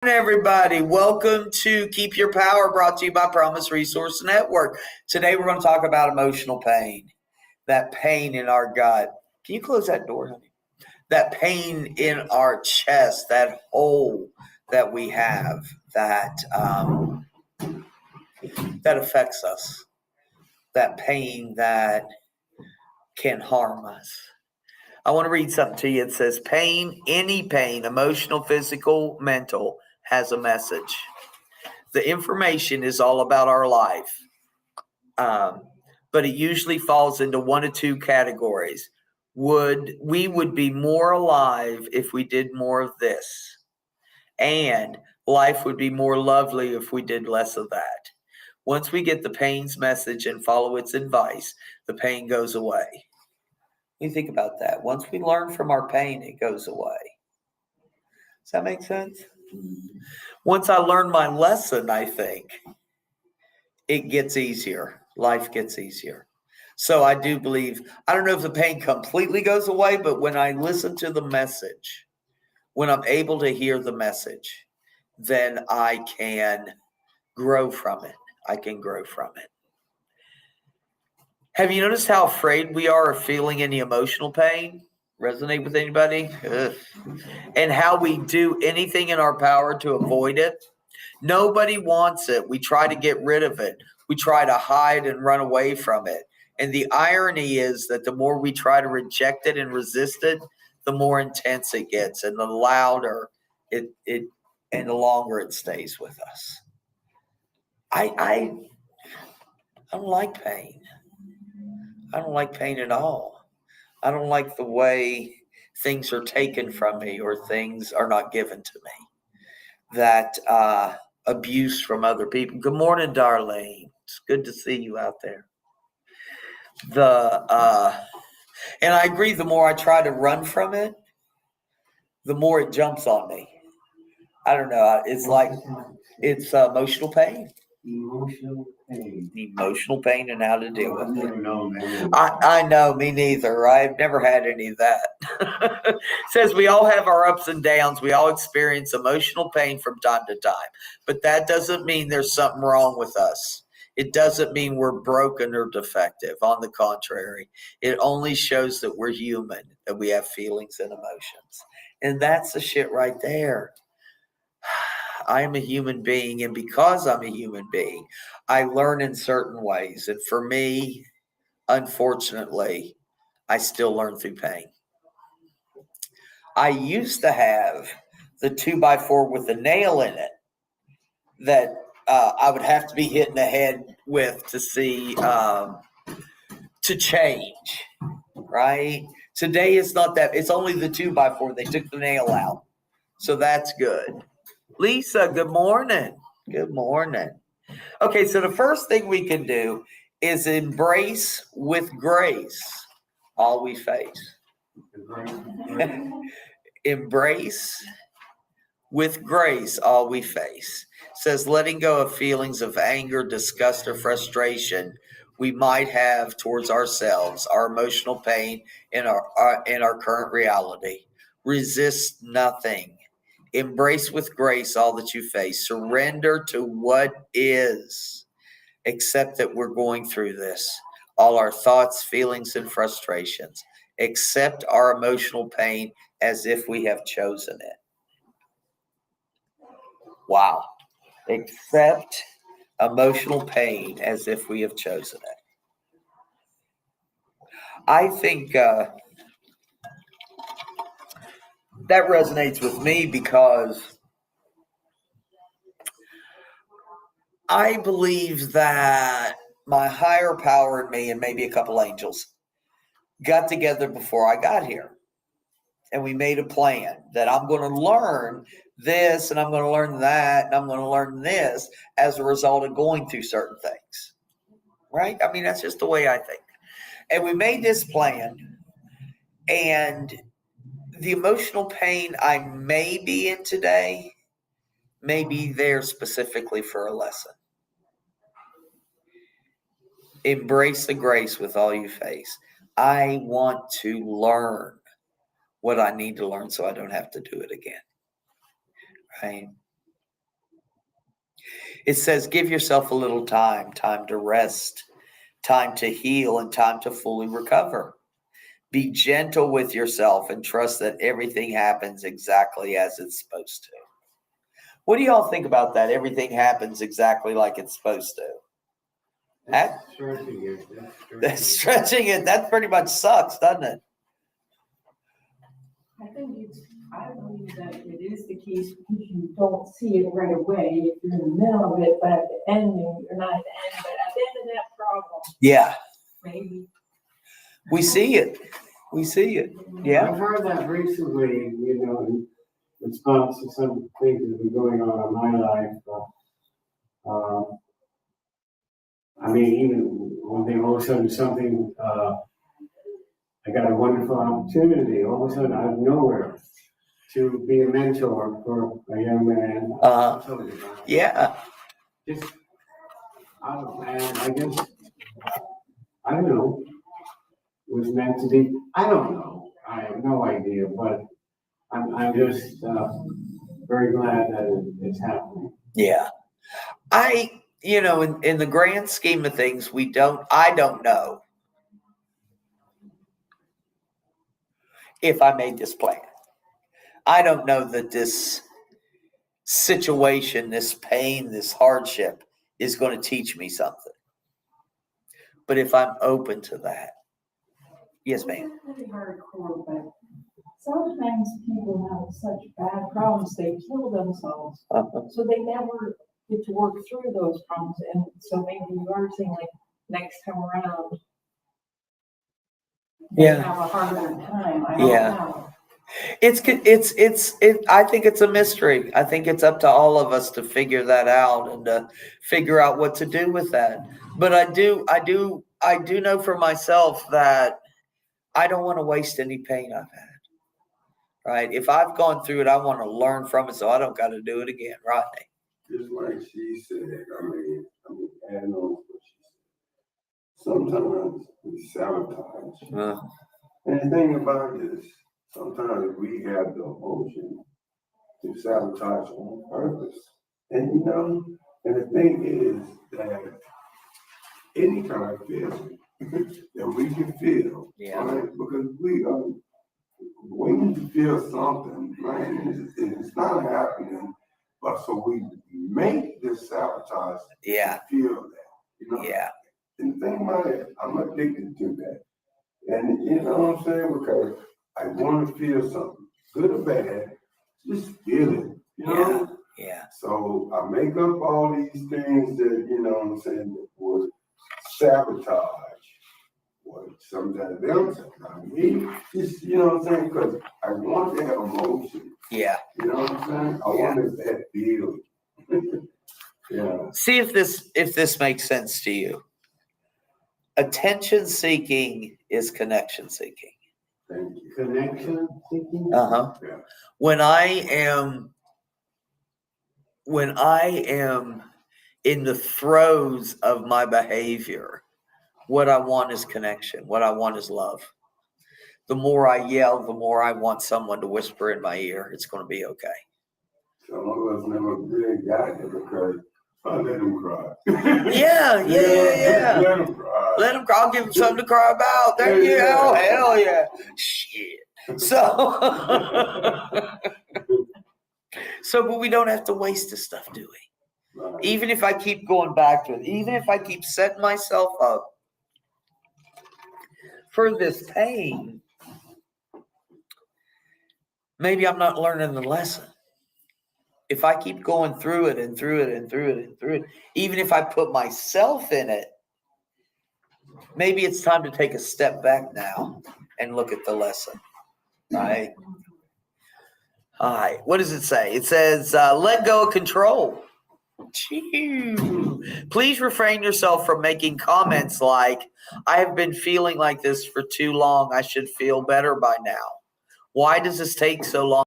Everybody, welcome to Keep Your Power, brought to you by Promise Resource Network. Today we're going to talk about emotional pain, that pain in our gut. Can you close that door, honey? That pain in our chest, that hole that we have that affects us, that pain that can harm us. I want to read something to you. It says, pain, any pain, emotional, physical, mental, has a message. The information is all about our life, but it usually falls into one of two categories. We would be more alive if we did more of this, and life would be more lovely if we did less of that. Once we get the pain's message and follow its advice, the pain goes away. You think about that. Once we learn from our pain, it goes away. Does that make sense? Once I learn my lesson, I think it gets easier. Life gets easier. So I do believe, I don't know if the pain completely goes away, but when I listen to the message, when I'm able to hear the message, then I can grow from it. I can grow from it. Have you noticed how afraid we are of feeling any emotional pain? Resonate with anybody? Ugh. And how we do anything in our power to avoid it? Nobody wants it. We try to get rid of it. We try to hide and run away from it. And the irony is that the more we try to reject it and resist it, the more intense it gets and the louder it and the longer it stays with us. I don't like pain. I don't like pain at all. I don't like the way things are taken from me or things are not given to me. That abuse from other people. Good morning, Darlene. It's good to see you out there. And I agree, the more I try to run from it, the more it jumps on me. I don't know. It's like it's emotional pain. Emotional pain and how to deal with it. I know, me neither. I've never had any of that. It says we all have our ups and downs. We all experience emotional pain from time to time. But that doesn't mean there's something wrong with us. It doesn't mean we're broken or defective. On the contrary, it only shows that we're human, that we have feelings and emotions. And that's the shit right there. I am a human being, and because I'm a human being, I learn in certain ways. And for me, unfortunately, I still learn through pain. I used to have the 2x4 with a nail in it that I would have to be hit in the head with to see to change, right? Today it's not that. It's only the 2x4. They took the nail out. So that's good. Lisa, good morning. Good morning. Okay, so the first thing we can do is embrace with grace all we face. Embrace with grace all we face. It says letting go of feelings of anger, disgust, or frustration we might have towards ourselves, our emotional pain, and our current reality. Resist nothing. Embrace with grace all that you face. Surrender to what is. Accept that we're going through this. All our thoughts, feelings, and frustrations. Accept our emotional pain as if we have chosen it. Wow. Accept emotional pain as if we have chosen it. I think that resonates with me because I believe that my higher power in me and maybe a couple angels got together before I got here. And we made a plan that I'm going to learn this and I'm going to learn that and I'm going to learn this as a result of going through certain things. Right? I mean, that's just the way I think. And we made this plan, and the emotional pain I may be in today may be there specifically for a lesson. Embrace the grace with all you face. I want to learn what I need to learn so I don't have to do it again. Right? It says, give yourself a little time to rest, time to heal, and time to fully recover. Be gentle with yourself and trust that everything happens exactly as it's supposed to. What do y'all think about that? Everything happens exactly like it's supposed to. That's stretching it. That's stretching it. That pretty much sucks, doesn't it? I believe that it is the case because you don't see it right away if you're in the middle of it, but at the end, you're not at the end, but at the end of that problem, Yeah, maybe. we see it. We see it. Yeah. I've heard that recently, in response to some things that have been going on in my life. Even one thing, all of a sudden something, I got a wonderful opportunity, all of a sudden out of nowhere, to be a mentor for a young man. Yeah. Just out of, and I guess, I don't know, was meant to be, I don't know, I have no idea, but I'm just very glad that it's happening. Yeah. In the grand scheme of things, I don't know if I made this plan. I don't know that this situation, this pain, this hardship is going to teach me something. But if I'm open to that, yes, ma'am. It's really hardcore, but sometimes people have such bad problems, they kill themselves. So they never get to work through those problems. And so maybe you are saying, like, next time around, they have a harder time. I don't know. I think it's a mystery. I think it's up to all of us to figure that out and to figure out what to do with that. But I do know for myself that I don't want to waste any pain I've had. Right? If I've gone through it, I want to learn from it so I don't got to do it again, Rodney. Just like she said, adding on what she said. Sometimes we sabotage. And the thing about this, sometimes we have the emotion to sabotage on purpose. And the thing is that any kind of feeling that we can feel, right? Because we are waiting to feel something, right? And it's not happening, but so we make this sabotage to feel that, Yeah. And the thing about it, I'm addicted to that. And you know what I'm saying? Because I want to feel something, good or bad, just feel it, Yeah. So I make up all these things that, that would sabotage what sometimes them sabotage me. Just, because I want that emotion. Yeah. You know what I'm saying? I want that feeling. Yeah. See if this makes sense to you. Attention seeking is connection seeking. Thank you. Connection seeking? Yeah. When I am in the throes of my behavior, what I want is connection. What I want is love. The more I yell, the more I want someone to whisper in my ear, it's going to be okay. Some of us never really got it because I let them cry. Yeah. Let them cry. Let them cry. I'll give them something to cry about. There you go. Hell yeah. Shit. But we don't have to waste this stuff, do we? Right. Even if I keep going back to it, even if I keep setting myself up for this pain, maybe I'm not learning the lesson. If I keep going through it and through it and through it and through it, even if I put myself in it, maybe it's time to take a step back now and look at the lesson, right? All right. What does it say? It says, let go of control. Please refrain yourself from making comments like, I have been feeling like this for too long. I should feel better by now. Why does this take so long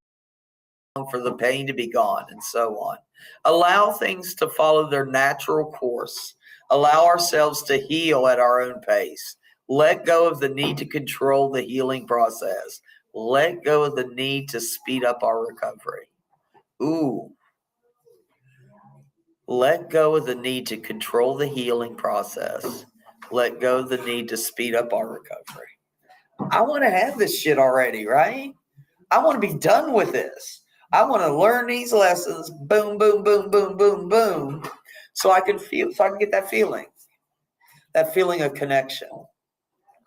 for the pain to be gone? And so on. Allow things to follow their natural course. Allow ourselves to heal at our own pace. Let go of the need to control the healing process. Let go of the need to speed up our recovery. Ooh. let go of the need to control the healing process. Let go of the need to speed up our recovery. I want to have this shit already, right? I want to be done with this. I want to learn these lessons. Boom, boom, boom, boom, boom, boom. So I can get that feeling of connection,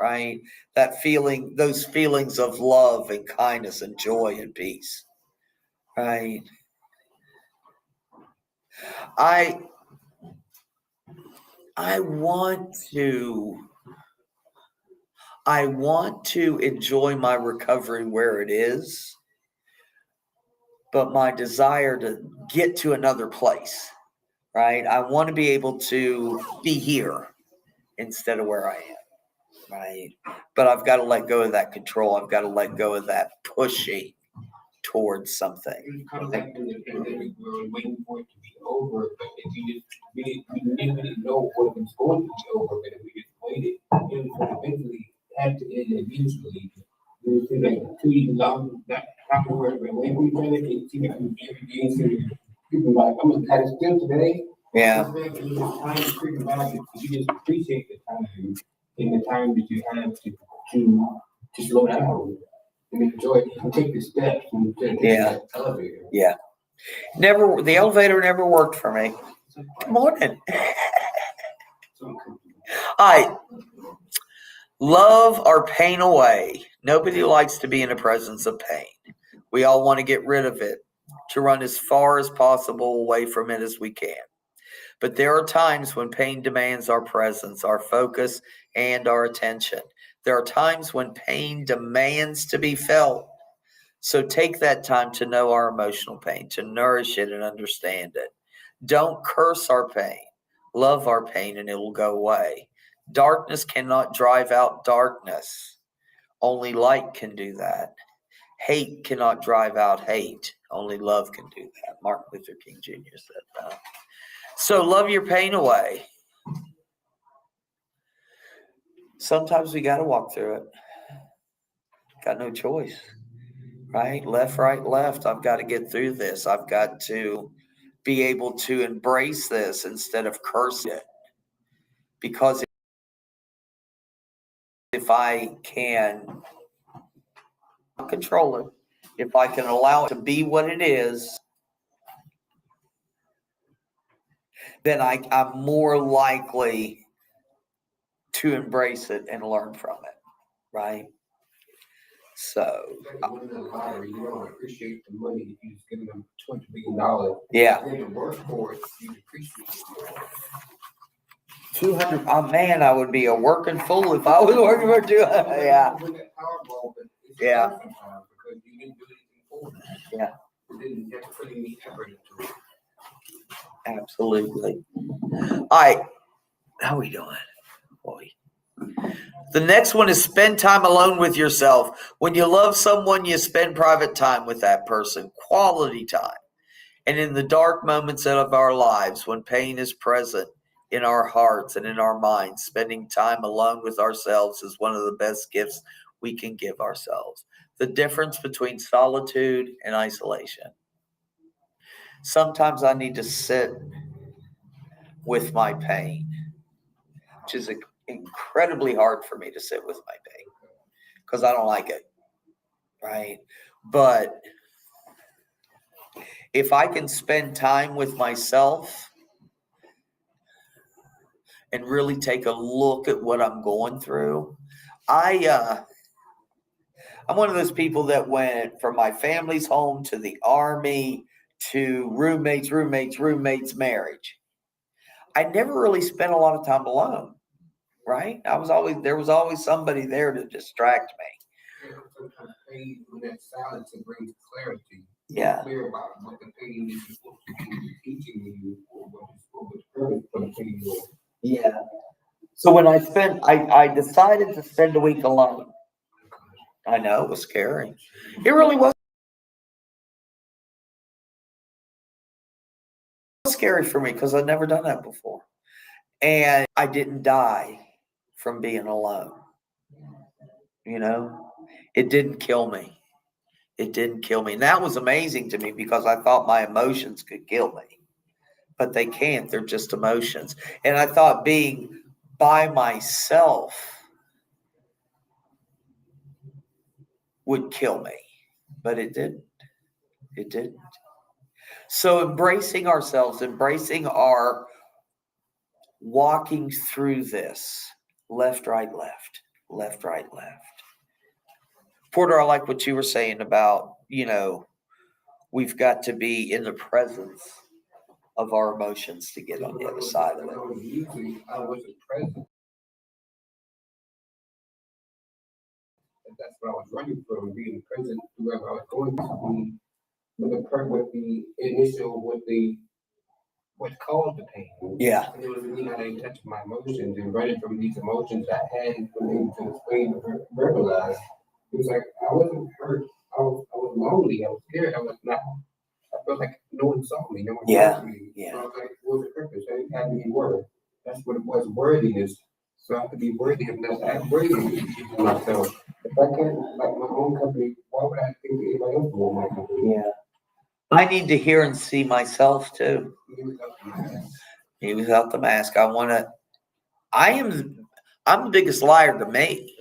right? Those feelings of love and kindness and joy and peace, right? I want to enjoy my recovery where it is, but my desire to get to another place, right? I want to be able to be here instead of where I am, right? But I've got to let go of that control. I've got to let go of that pushing towards something. It's kind of like when the pandemic, we were waiting for it to be over, but if we didn't really know what was going to be over, but if we just waited, it would eventually have to end eventually. It was like too long, not where we're waiting for each other, it seemed like every day, so people like, I'm glad it's still today. Yeah. It's time to think about it, you just appreciate the time and the time that you have to slow down. And enjoy it and take the steps and take the elevator. Yeah. The elevator never worked for me. Good morning. All right. Love our pain away. Nobody likes to be in the presence of pain. We all want to get rid of it, to run as far as possible away from it as we can. But there are times when pain demands our presence, our focus, and our attention. There are times when pain demands to be felt. So take that time to know our emotional pain, to nourish it and understand it. Don't curse our pain. Love our pain and it will go away. Darkness cannot drive out darkness. Only light can do that. Hate cannot drive out hate. Only love can do that. Martin Luther King Jr. said that. So love your pain away. Sometimes we got to walk through it. Got no choice, right? Left, right, left. I've got to get through this. I've got to be able to embrace this instead of curse it. Because if I can control it, if I can allow it to be what it is, then I'm more likely to embrace it and learn from it, right? So, Winning the lottery, you don't appreciate the money. You just giving them $20 billion. yeah. You have to work for it. You appreciate it. 200. Oh man, I would be a working fool if I was working for 200. Yeah. Win that Powerball, but it's Yeah. hard sometimes because you didn't do anything for it. Yeah. You didn't have to put any effort into it. Absolutely. All right. How are we doing? Boy. The next one is spend time alone with yourself. When you love someone, you spend private time with that person, quality time. And in the dark moments of our lives, when pain is present in our hearts and in our minds, spending time alone with ourselves is one of the best gifts we can give ourselves. The difference between solitude and isolation. Sometimes I need to sit with my pain, which is incredibly hard for me to sit with my pain because I don't like it, right? But if I can spend time with myself and really take a look at what I'm going through, I'm one of those people that went from my family's home to the army to roommates, marriage. I never really spent a lot of time alone, right? There was always somebody there to distract me. Sometimes pain, when that silence, it brings clarity. Yeah. Clear about what the pain is supposed to be teaching you or what the purpose for the pain was. Yeah. So when I decided to spend a week alone. I know, it was scary. It really was scary for me because I'd never done that before. And I didn't die from being alone. You know, it didn't kill me. It didn't kill me. And that was amazing to me because I thought my emotions could kill me. but they can't. They're just emotions. And I thought being by myself would kill me, but it didn't. It didn't. So embracing ourselves, embracing our walking through this left, right, left, left, right, left. Porter, I like what you were saying about, we've got to be in the presence of our emotions to get on the other side of it. Usually, I wasn't present. And that's what I was running from, being present to wherever I was going to be. With the initial, what caused the pain. Yeah. And it was me not in touch with my emotions and running from these emotions I hadn't been able to explain or verbalize. It was like I wasn't hurt. I was lonely. I was scared. I felt like no one saw me. No one Yeah, heard me. yeah. So I was like, what was the purpose? I didn't have any worth. That's what it was, worthiness. So I have to be worthy of that. I'm worthy of myself. If I can't like my own company, why would I think anybody else would want my company? Yeah. I need to hear and see myself too. Me without the mask. I'm the biggest liar to me.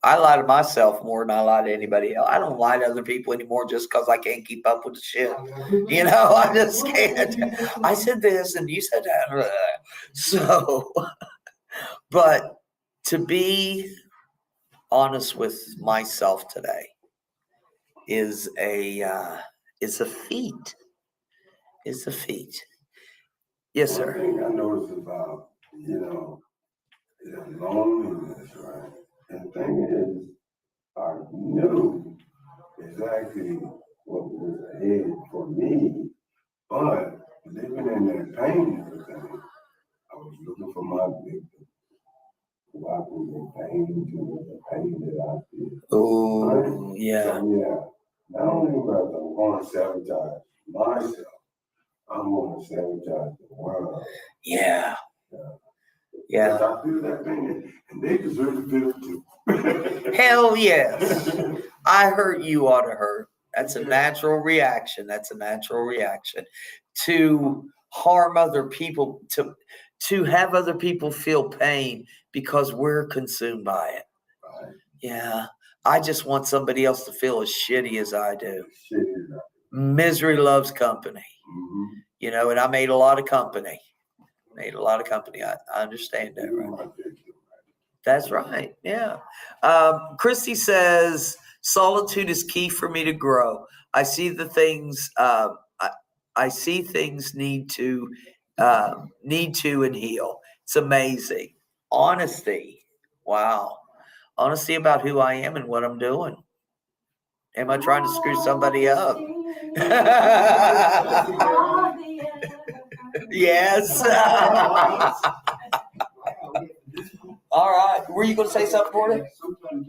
I lie to myself more than I lie to anybody else. I don't lie to other people anymore just because I can't keep up with the shit. I just can't. I said this and you said that. So, but to be honest with myself today is a feat. It's a feat. Yes, One sir. thing I noticed about, is loneliness, right? And the thing is, I knew exactly what was ahead for me, but living in that pain and everything, I was looking for my victim. Who I can get pain to the pain that I feel. Oh, yeah. So, yeah, not only was I want to sabotage myself, I'm going to sabotage the world. Yeah. Yeah. I feel that pain, and they deserve to feel it too. Hell yes. I hurt, you ought to hurt. That's a natural reaction. To harm other people, to have other people feel pain because we're consumed by it. Right. Yeah. I just want somebody else to feel as shitty as I do. Misery loves company. Mm-hmm. And I made a lot of company. I understand that, right? That's right. Yeah. Christy says, solitude is key for me to grow. I see the things, I see things need to and heal. It's amazing. Honesty. Wow. Honesty about who I am and what I'm doing. Am I trying to screw somebody up? Yes. All right. Were you going to say something, Porter? Sometimes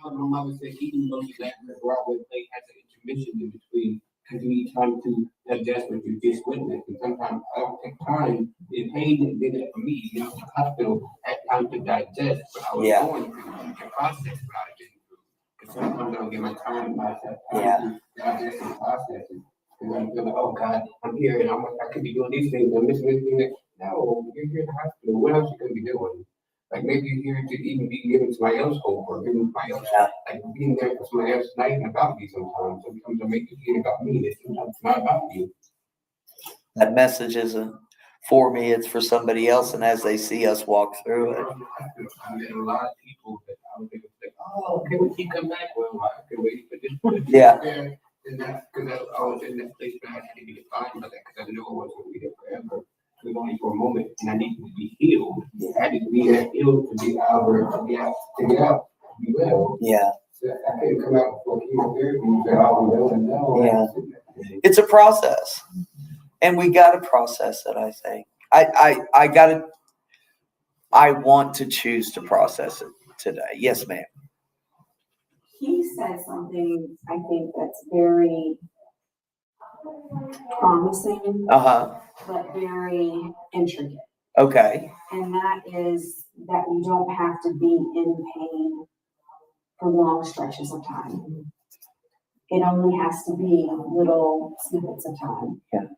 my mother said eating those that Broadway play has an intermission in between because you need time to digest what you just witnessed. And sometimes I don't take time. The pain did it for me. The hospital had time to digest what I was going through and process what I was getting through. Because sometimes I don't get my time to process to digest and process it. Because I feel like, oh God, I'm here and I could be doing these things. I'm missing this thing. No, you're here in the hospital. What else are you going to be doing? Like maybe you're here to even be giving somebody else hope or giving somebody else, like being there for somebody else, not even about me sometimes. Sometimes I make you feel about me, it's sometimes not about you. That message isn't for me, it's for somebody else, and as they see us walk through it. I met a lot of people that I was able to say, oh, okay, when you come back, well, I can wait for this. Yeah. And that's because I was in that place where I had to be defined by that because I knew I wasn't going to be there forever. It was only for a moment, and I needed to be healed. I had to be healed to be out to get out, to be well. Yeah. So I couldn't come out for chemotherapy and say, oh, no. Yeah. It's a process, and we got to process it. I think I want to choose to process it today. Yes, ma'am. He said something I think that's very promising, but very intricate. Okay. And that is that you don't have to be in pain for long stretches of time. It only has to be little snippets of time. Yeah.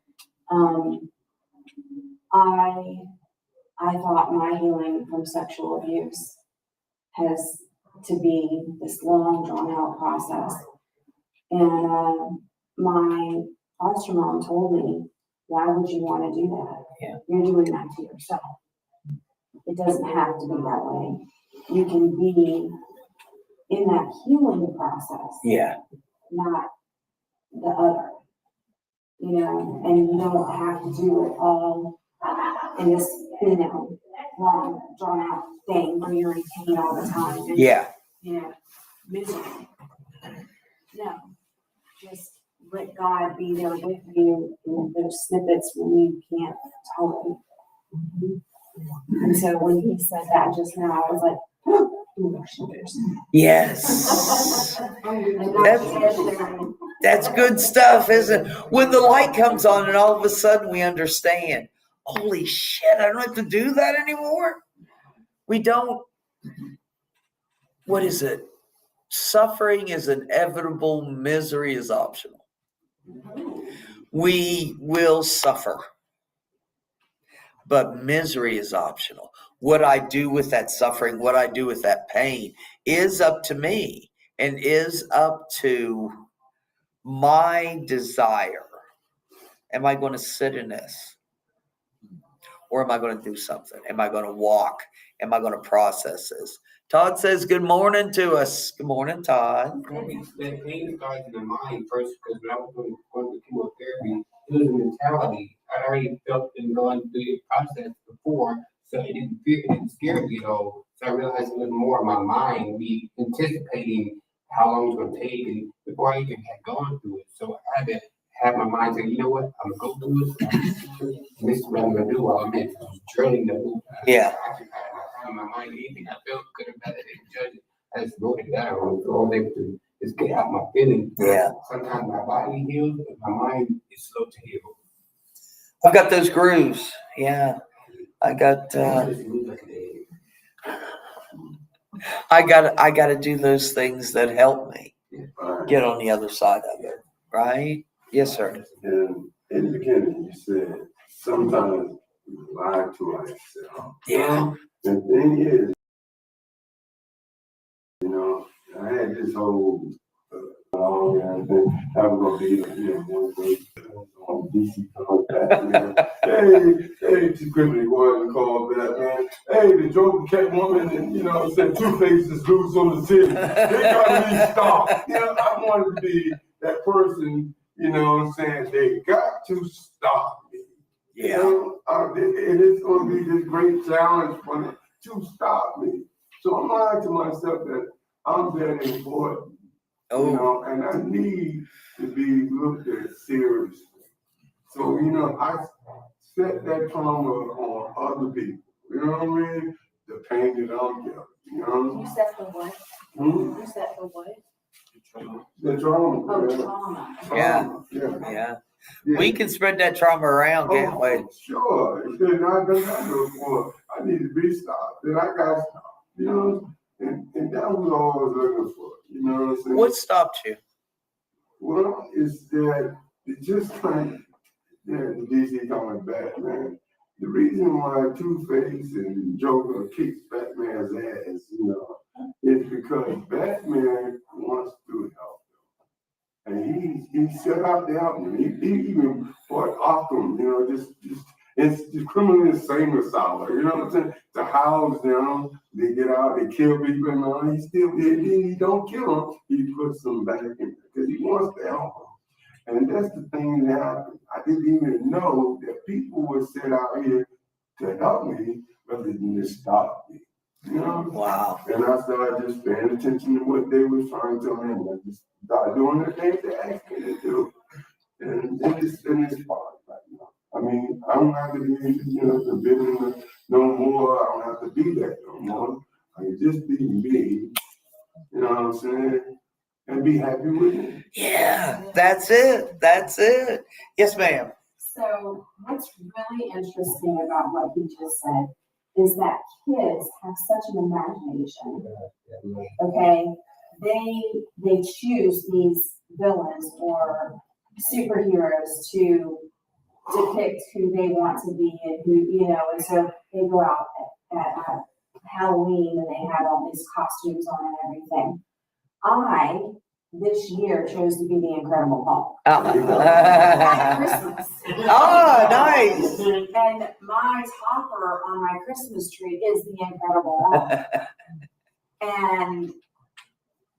I thought my healing from sexual abuse has to be this long drawn out process. And my foster mom told me, why would you want to do that? Yeah. You're doing that to yourself. It doesn't have to be that way. You can be in that healing process, Yeah. not the other. You know, and you don't have to do it all in this, long, drawn out thing where you're in pain all the time. And, Yeah. Misery. No, just let God be there with you in those snippets when you can't tolerate. And so when he said that just now, I was like, oh, shoulders. Yes. And that's That's good stuff, isn't it? When the light comes on and all of a sudden we understand, holy shit, I don't have to do that anymore. We don't. What is it? Suffering is inevitable, misery is optional. We will suffer, but misery is optional. What I do with that suffering, what I do with that pain is up to me and is up to my desire. Am I going to sit in this? Or am I going to do something? Am I going to walk? Am I going to process this? Todd says good morning to us. Good morning, Todd. That pain starts in the mind first, because when I was going through chemotherapy, it was a mentality. I already felt and gone through the process before, so it didn't scare me at all. So I realized it was more of my mind, me anticipating how long it's going to take, and before I even had gone through it. So I had to have my mind say, you know what, I'm going to go through it. This is what I'm going to do while I'm in journaling the move. Yeah. In my mind, anything I felt good or bad, I didn't judge it. I just wrote it down. So I was able to just get out my feelings. Yeah. Sometimes my body heals, but my mind is slow to heal. I've got those grooves. Yeah. I got to do those things that help me get on the other side of it. Right? Yes, sir. And in the beginning, you said sometimes we lie to ourselves. Yeah. The thing is, I had this whole and then I was gonna be, one of those on DC called Batman. Hey, too quickly going to call Batman. Hey, the Joker, Catwoman, and said Two-Face is loose on the city. They gotta be stopped. I wanted to be that person. They got to stop me. Yeah. It is going to be this great challenge for them to stop me. So I'm lying to myself that I'm very important. Oh. And I need to be looked at seriously. So, I set that trauma on other people. You know what I mean? The pain that I'm getting. You said the what? Hmm? You said the what? The trauma. Oh, Yeah. trauma. Yeah. We can spread that trauma around, can't we? Sure. If they're not done that before, I need to be stopped. Then I got stopped. And that was all I was looking for. You know what I'm saying? What stopped you? Well, it's that it just like the DC coming back, man. The reason why Two-Face and Joker kicks Batman's ass, is because Batman wants to help him. And he set out to help him. He even bought Arkham, it's the criminal insane asylum, you know what I'm saying? To house them, they get out, they kill people, and he don't kill them, he puts them back in because he wants to help them. And that's the thing that happened. I didn't even know that people were set out here to help me rather than to stop me. Wow. And I started just paying attention to what they were trying to tell me, and I just started doing the things they asked me to do. And it's part right now. I mean, I don't have to be, forbidden no more. I don't have to be that no more. I can just be me, you know what I'm saying? And be happy with it. Yeah, that's it. That's it. Yes, ma'am. So what's really interesting about what he just said is that kids have such an imagination. Okay, they choose these villains or superheroes to depict who they want to be and who, you know, and so they go out at Halloween and they have all these costumes on and everything. I, this year, chose to be the Incredible Hulk. At Christmas. Oh, nice. And my topper on my Christmas tree is the Incredible Hulk. And,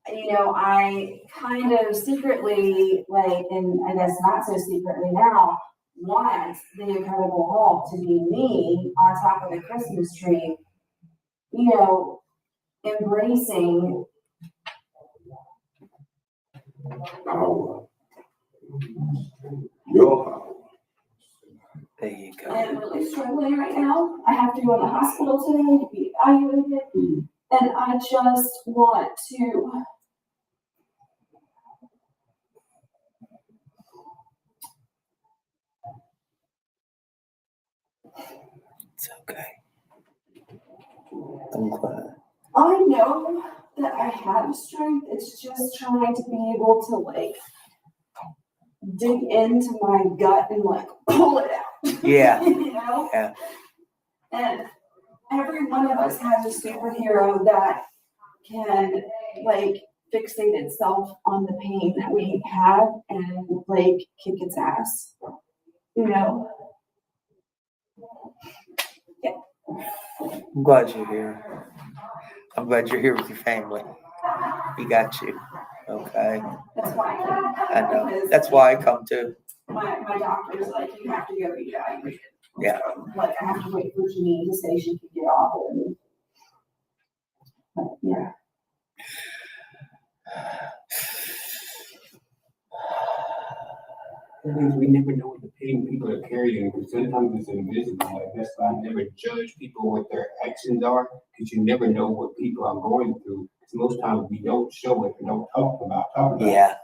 you know, I kind of secretly, like, and I guess not so secretly now, want the Incredible Hulk to be me on top of the Christmas tree, you know, embracing Power. Your power. There you go. I'm really struggling right now. I have to go to the hospital today to be evaluated. And I just want to. It's okay. I'm glad. I know that I have strength. It's just trying to be able to like dig into my gut and like pull it out. Yeah. You know? Yeah. And every one of us has a superhero that can like fixate itself on the pain that we have and like kick its ass. You know? I'm glad you're here. I'm glad you're here with your family. We got you. Okay. That's why I came. I know. Because That's why I come too. my doctor's like, you have to go be evaluated. Yeah. Like, I have to wait for Janine to say she can get off of me. But, yeah. Because we never know what the pain people are carrying, because sometimes it's invisible. Like, that's why I never judge people what their actions are, because you never know what people are going through. Because most times we don't show it and don't talk about it. Yeah.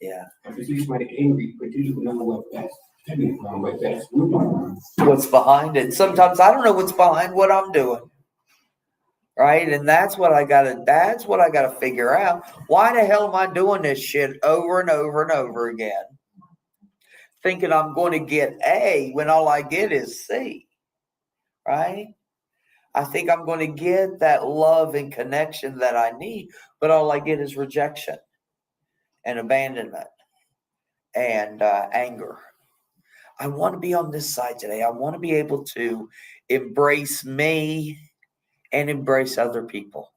Yeah. If you see somebody angry, but you don't know what that's stemming from, what that's rooting from. What's behind it? Sometimes I don't know what's behind what I'm doing. Right? And that's what I gotta figure out. Why the hell am I doing this shit over and over and over again? Thinking I'm going to get A when all I get is C. Right? I think I'm going to get that love and connection that I need, but all I get is rejection and abandonment and anger. I want to be on this side today. I want to be able to embrace me and embrace other people.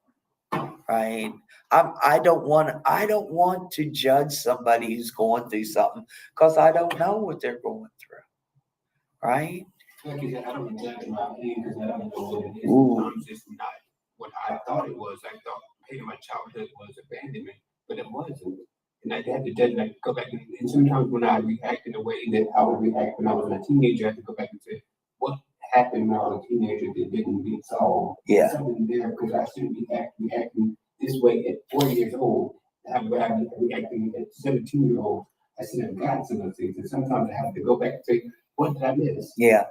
Right? I don't want to judge somebody who's going through something because I don't know what they're going through. Right? Like you said, I don't judge my pain because I don't know what it is. Ooh. Sometimes it's not what I thought it was. I thought pain in my childhood was abandonment, but it wasn't. And I had to judge, like, go back. And sometimes when I react in a way that I would react when I was a teenager, I had to go back and say, what happened when I was a teenager that didn't get solved? Yeah. Something there, because I shouldn't be reacting this way at 4 years old. I'm reacting at 17-year-old. I should have gotten some of those things. And sometimes I have to go back and say, what did I miss? Yeah.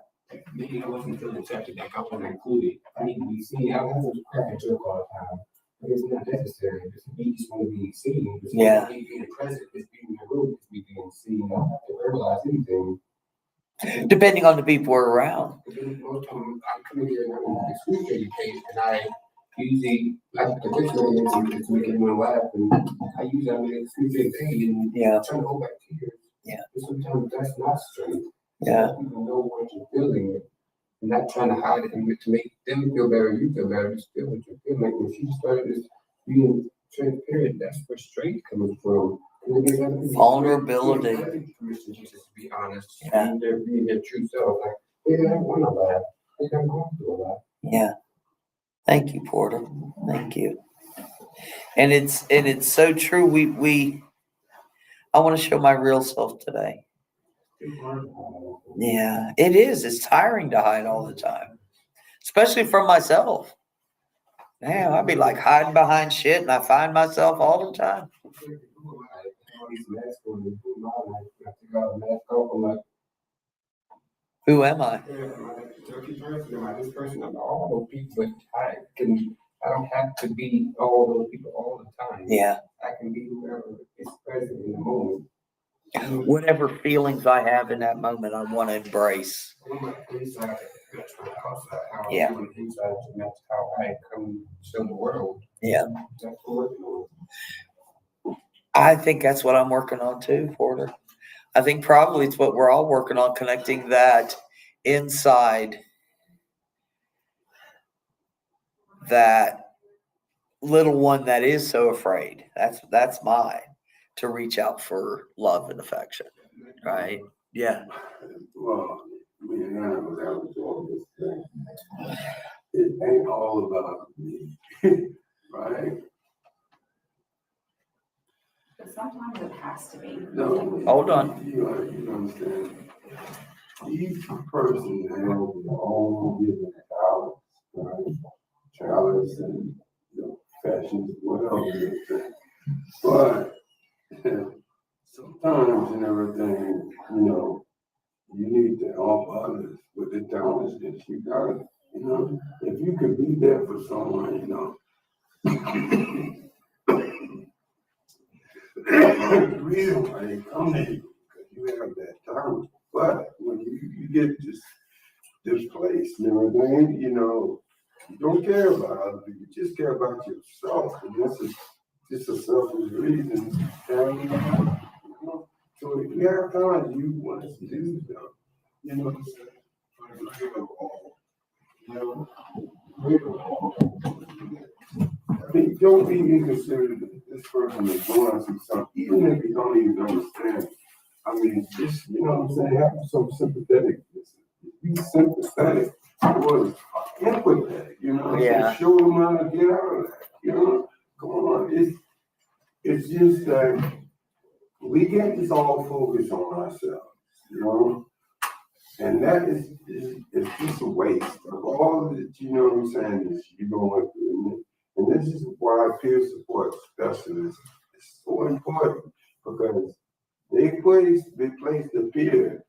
Maybe I wasn't feeling accepted, like I wasn't included. I need to be seen. I have to crack a joke all the time. But it's not necessary. You just want to be seen. It's Yeah. not being present, it's being in the room, it's being seen. I don't have to verbalize anything. Depending on the people we're around. But then most of them, I'm coming here and I'm in the excruciating pain, and I usually like the picture is making everyone laugh, and I usually I'm in excruciating pain and Yeah. trying to hold back tears. Yeah. But sometimes that's not strength. Yeah. People know what you're feeling. And not trying to hide it and to make them feel better, you feel better, just feel what you feel like. When she started just being transparent, that's where strength comes from. Vulnerability. Permission just to be honest, Yeah. being their true self. Like, maybe I don't want to laugh. Maybe I'm going through a lot. Yeah. Thank you, Porter. Thank you. And it's so true. I want to show my real self today. Yeah, it is. It's tiring to hide all the time, especially from myself. Man, I'd be like hiding behind shit, and I find myself all the time. All these masks on, and my life, I take out a mask off, I'm like, Who am I? yeah, am I a turkey person? Am I this person? I'm all those people, but I don't have to be all those people all the time. Yeah, I can be whoever is present in the moment. Whatever feelings I have in that moment, I want to embrace. Inside, that's my outside, how I Yeah. do it inside, and that's how I come to the world. Yeah. That's what it was. I think that's what I'm working on too, Porter. I think probably it's what we're all working on, connecting that inside that little one that is so afraid. That's mine, to reach out for love and affection. Right? Yeah. Well, me and I was out with all this thing. It ain't all about me, right? But sometimes it has to be. No. Hold on. You understand? Each person has their own given talents, right? Talents and, fashions, whatever it is. But sometimes and everything, you need to help others with the talents that you got. If you could be there for someone, the reason why they come to you, because you have that talent. But when you get this place and everything, you don't care about other people, you just care about yourself. And this is just a selfish reason. And, so if you have time, you want to do them. You know what I'm saying? For the good of all. Good of all. I mean, don't even consider this person is going through something, even if you don't even understand. I mean, just, what I'm saying, have some sympathetic. Be sympathetic towards empathetic, Yeah. So show them how to get out of that, come on. It's just that we can't just all focus on ourselves, and that is just a waste of all that, what I'm saying, is you're going through. And this is why peer support specialists is so important, because they place the peer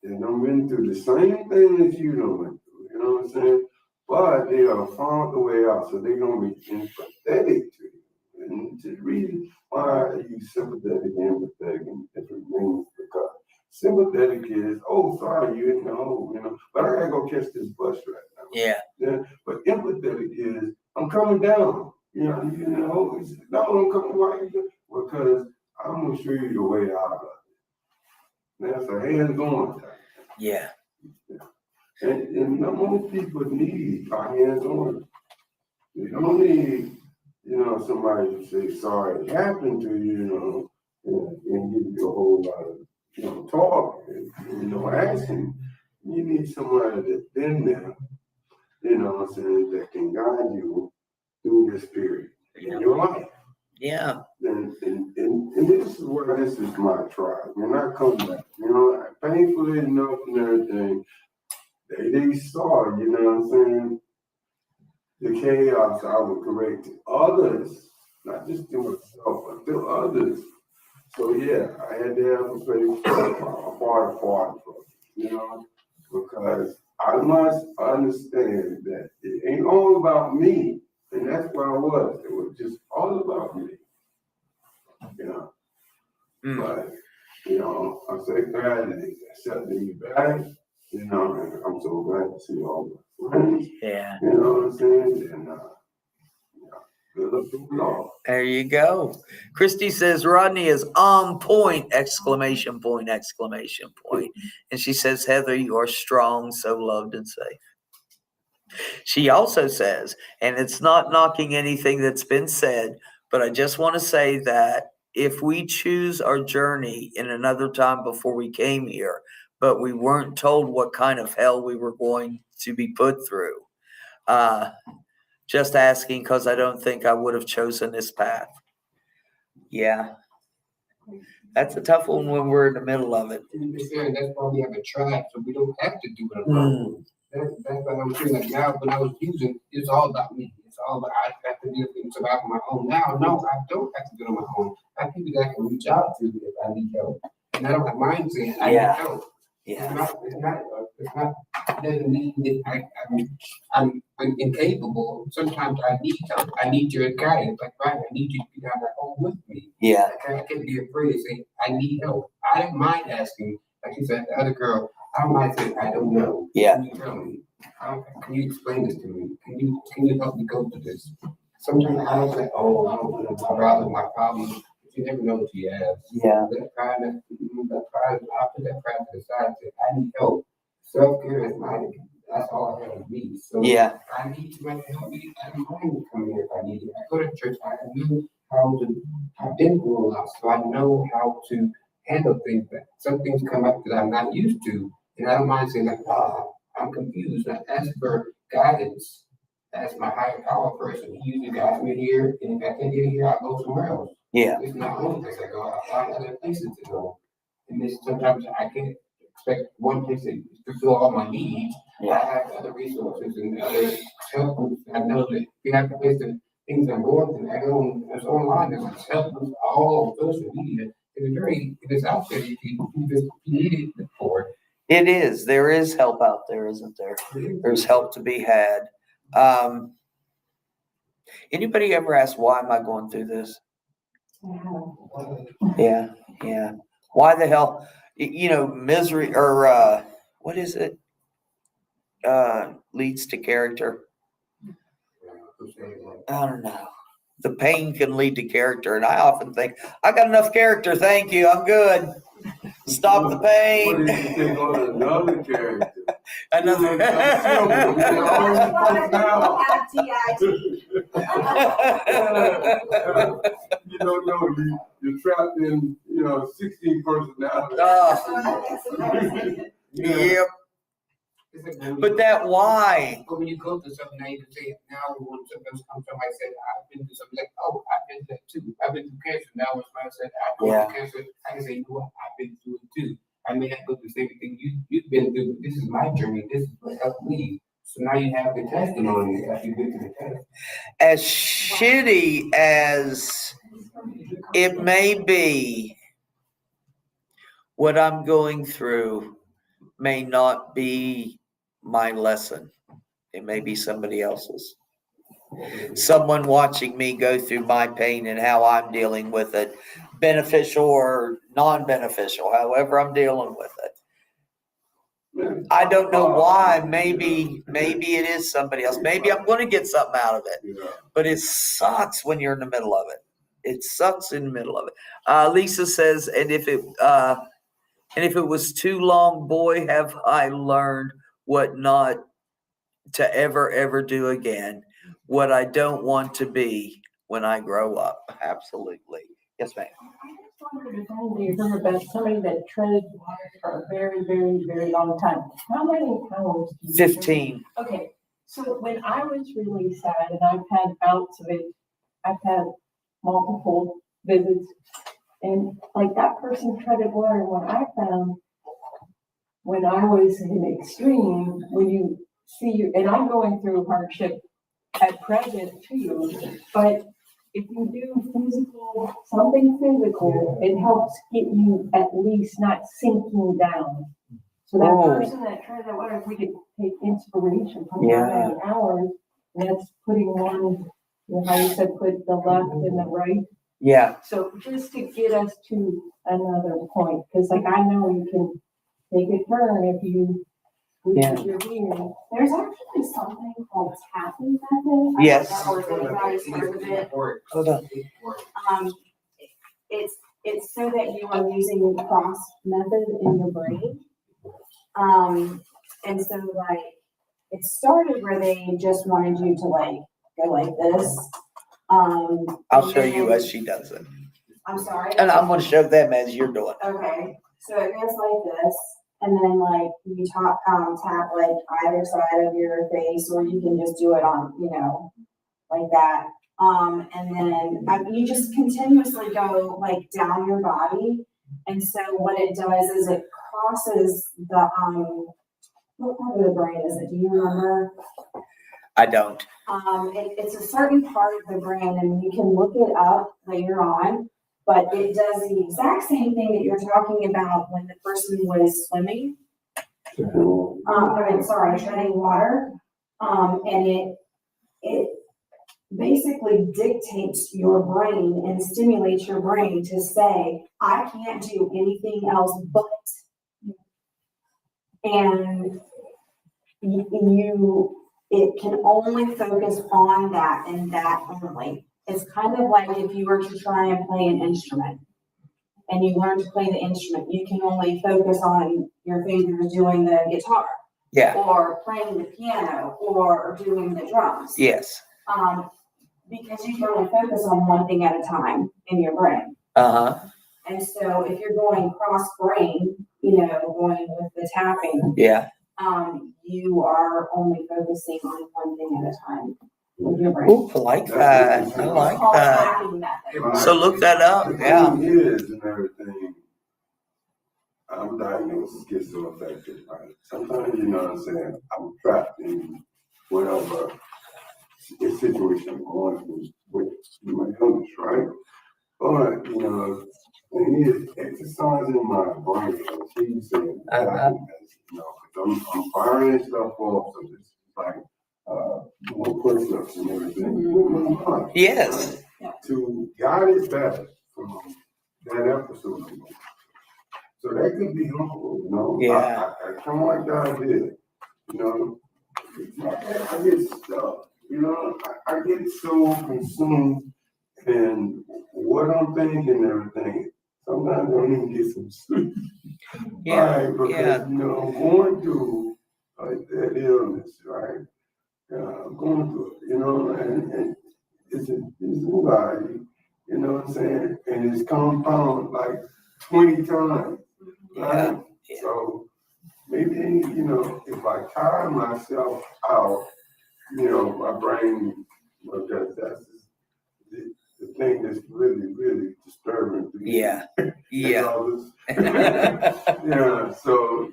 that done been through the same thing that you done went through, you know what I'm saying? But they are found the way out, so they're gonna be empathetic to you. And the reason why I use sympathetic and empathetic in different meanings, because sympathetic is, oh, sorry, you didn't know, but I gotta go catch this bus right now. Yeah. But empathetic is, I'm coming down. It's, no, I'm coming right here because I'm gonna show you the way out of it. That's a hands-on type. Yeah. And most people need a hands-on. They don't need, somebody to say sorry it happened to you, and give you a whole lot of, talk and, asking. You need somebody that's been there, what I'm saying, that can guide you through this period in your life. Yeah. And this is where this is my tribe. When I come back, painfully enough and everything, they saw, what I'm saying, the chaos I would create to others, not just to myself, but to others. So yeah, I had to have a place, a part, because I must understand that it ain't all about me. And that's where I was. It was just all about me. But, I'm so glad that they accepted me back, and I'm so glad to see all my friends. Yeah. You know what I'm saying? And, good luck to we all. There you go. Christy says Rodney is on point! ! And she says, Heather, you are strong, so loved and safe. She also says, and it's not knocking anything that's been said, but I just want to say that if we choose our journey in another time before we came here, but we weren't told what kind of hell we were going to be put through, just asking because I don't think I would have chosen this path. Yeah. That's a tough one when we're in the middle of it. That's why we have a tribe, so we don't have to do it alone. That's what I'm saying. Like now, when I was using, it's all about me. It's all about I have to do it and survive on my own. Now, no, I don't have to do it on my own. I have people that I can reach out to if I need help. And I don't have mine saying I need help. Yeah. It doesn't mean that I'm incapable. Sometimes I need help. I need your guidance. Like, right, I need you to be down that hole with me. Yeah. I can't be afraid to say, I need help. I don't mind asking, like you said, the other girl, I don't mind saying, I don't know. Yeah. Can you tell me? Can you explain this to me? Can you help me go through this? Sometimes I don't say, oh, I don't know my problem, my problem. But you never know what you have. Yeah. That pride, I put that pride to the side and say, I need help. Self-care is mine. That's all I have to be. So Yeah. I need to make help me. I don't mind coming here if I need it. I go to church. I know how to. I've been through a lot, so I know how to handle things. That some things come up that I'm not used to, and I don't mind saying like, I'm confused. I ask for guidance. Ask my higher power person. He usually guides me here, and if I can't get here, I go somewhere else. Yeah. It's not only place I go. I find other places to go, and this sometimes I can't expect one place to fulfill all my needs. I have other resources and other help groups. I know that we have to place the things I'm going through. I go on, it's online, there's help groups all over social media. It's out there if you need it for it. It is. There is help out there, isn't there? There's help to be had. Anybody ever ask, why am I going through this? Yeah. Yeah. Why the hell? Misery or what is it? Leads to character. I don't know. The pain can lead to character. And I often think, I got enough character. Thank you. I'm good. Stop the What pain. did you think on another character? Another. You don't know, you're trapped in, 16 personalities. Yep. But that why? But when you go through something, now you can say, now when sometimes somebody said, I've been through something like, oh, I've been through that too. I've been through cancer. Now when somebody said, I've been through cancer, I can say, you know what, I've been through it too. I may not go through the same thing you've been through, but this is my journey. This is what helped me. So now you have the testimony that you've been through the test. As shitty as it may be, what I'm going through may not be my lesson. It may be somebody else's. Someone watching me go through my pain and how I'm dealing with it, beneficial or non-beneficial, however I'm dealing with it. I don't know why. Maybe it is somebody else. Maybe I'm going to get something out of it. But it sucks when you're in the middle of it. It sucks in the middle of it. Lisa says, and if it was too long, boy, have I learned what not to ever do again. What I don't want to be when I grow up. Absolutely. Yes, ma'am. I just wondered if only you heard about somebody that treaded water for a very, very, very long time. How many hours? 15. Okay, so when I was really sad, and I've had bouts of it, I've had multiple visits, and like that person treaded water. And what I found when I was in extreme, when you see, and I'm going through hardship at present too, but if you do something physical, it helps get you at least not sinking down. So that person that tried that water, if we could take inspiration from how many hours, and that's putting one, how you said, put the left and the right. Yeah. So just to get us to another point, because like I know you can take a turn if you. There's actually something called tapping method. Yes. I don't know if anybody's heard of it. Hold on. It's so that you are using the cross method in your brain. And so like, it started where they just wanted you to like, go like this. I'll show you as she does it. I'm sorry. And I'm going to show them as you're doing it. Okay, so it goes like this. And then like you tap like either side of your face, or you can just do it on, like that. And then you just continuously go like down your body. And so what it does is it crosses the, what part of the brain is it? Do you remember? I don't. It's a certain part of the brain, and you can look it up later on. But it does the exact same thing that you're talking about when the person was swimming. treading water. And it basically dictates your brain and stimulates your brain to say, I can't do anything else but. And it can only focus on that and that only. It's kind of like if you were to try and play an instrument and you learn to play the instrument, you can only focus on your fingers doing the guitar Yeah. or playing the piano or doing the drums. Yes. Because you can only focus on one thing at a time in your brain. Uh-huh. And so if you're going cross brain, going with the tapping, Yeah. you are only focusing on one thing at a time with your brain. Ooh, I like that. I It's like called that. tapping method. So look that up. The Yeah. thing is, and everything, I'm diagnosed with schizoaffective, right? Sometimes, you know what I'm saying, I'm trapped in whatever situation I'm going through with my illness, right? But, thing is, exercising my brain, as he's saying, I'm firing stuff off, so it's like, more push-ups and everything with my mind. Yes. To guide it better from that episode. So that could be helpful, Yeah. I kind of like the idea, I get stuck, I get so consumed in what I'm thinking and everything. Sometimes I don't even get some sleep. Yeah. Right, because, Yeah. I'm going through that illness, right? I'm going through it, and it's anxiety, you know what I'm saying? And it's compound like 20 times, right? Yeah. So maybe, if I tire myself out, my brain, because that's the thing that's really, really disturbing to me. Yeah. Yeah. Yeah, so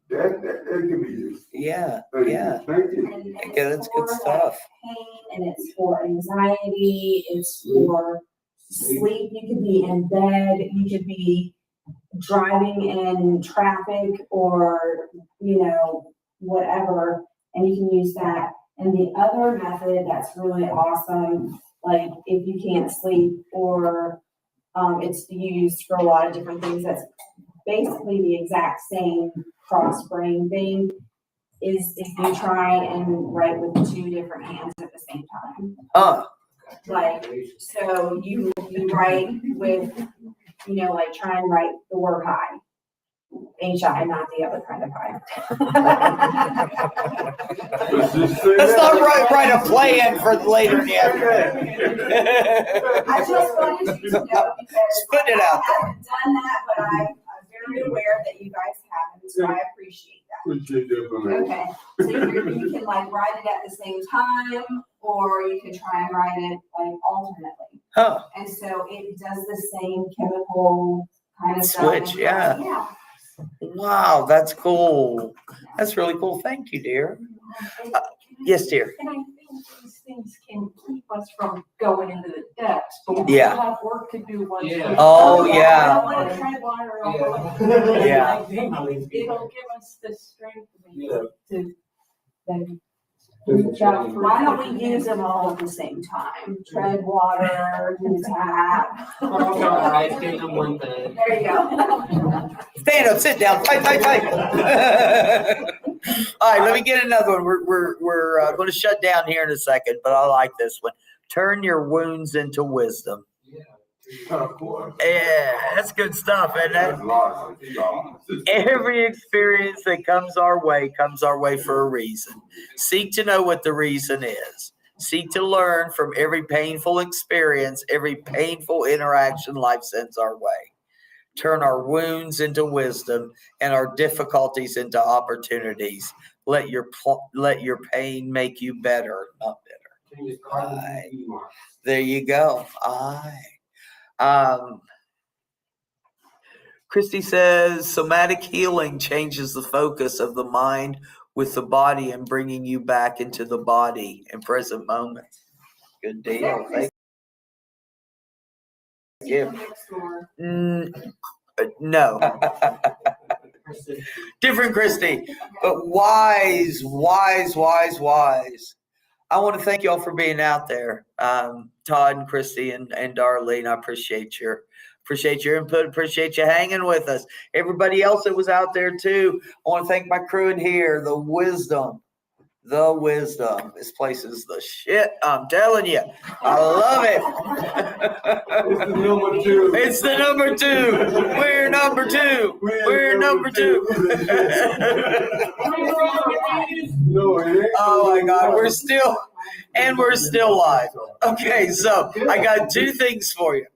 that could be useful. Yeah. Thank Yeah. you. Thank you. And Yeah, it's that's good for, stuff. pain, and it's for anxiety, it's for sleep. You could be in bed, you could be driving in traffic or, whatever, and you can use that. And the other method that's really awesome, like if you can't sleep or it's used for a lot of different things, that's basically the exact same cross brain thing, is if you try and write with two different hands at the same time. Like, so you write with, like try and write the word high. H-I, not the other kind of high. Let's not write a plan for later in the afternoon. I just wanted you to know because Put it out I haven't done that, but I'm very aware that you guys haven't, so I appreciate that. Appreciate the information. Okay, so you can like write it at the same time, or you can try and write it like alternately. Huh. And so it does the same chemical kind of Switch, stuff. yeah. Yeah. Wow, that's cool. That's really cool. Thank you, dear. Yes, dear. And I think these things can keep us from going into the depths, but we Yeah. still have work to do once. Yeah. we- Oh, I yeah. don't want to tread water over. Yeah. I think it'll give us the strength to then. Why don't we use them all at the same time? Tread water, do tap. All right, stand on one thing. There you go. Stand up, sit down, fight. All right, let me get another one. We're going to shut down here in a second, but I like this one. Turn your wounds into wisdom. Of course. Yeah, that's good stuff, isn't it? That's lots of y'all. Every experience that comes our way for a reason. Seek to know what the reason is. Seek to learn from every painful experience, every painful interaction life sends our way. Turn our wounds into wisdom and our difficulties into opportunities. Let your pain make you better, not bitter. Right. There you go. All right. Christy says somatic healing changes the focus of the mind with the body and bringing you back into the body in present moment. Good deal. Thank you. No. Different Christy, but wise. I want to thank y'all for being out there. Todd and Christy and Darlene, I appreciate your input. Appreciate you hanging with us. Everybody else that was out there too. I want to thank my crew in here, the wisdom. This place is the shit. I'm telling you. I love it. It's the number two. It's the number two. We're number two. We're number two. No, it ain't. Oh my God, we're still live. Okay, so I got two things for you.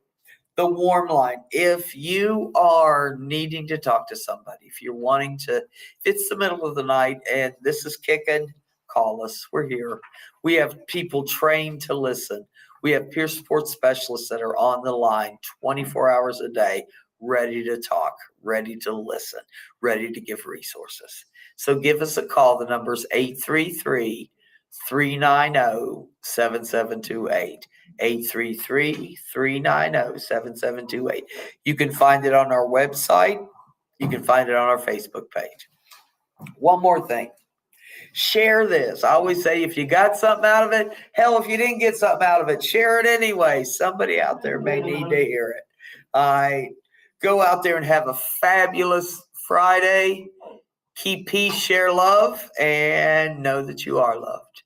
The warm line. If you are needing to talk to somebody, if you're wanting to, if it's the middle of the night and this is kicking, call us. We're here. We have people trained to listen. We have peer support specialists that are on the line 24 hours a day, ready to talk, ready to listen, ready to give resources. So give us a call. The number is 833-390-7728. 833-390-7728. You can find it on our website. You can find it on our Facebook page. One more thing. Share this. I always say if you got something out of it, hell, if you didn't get something out of it, share it anyway. Somebody out there may need to hear it. All right. Go out there and have a fabulous Friday. Keep peace, share love, and know that you are loved.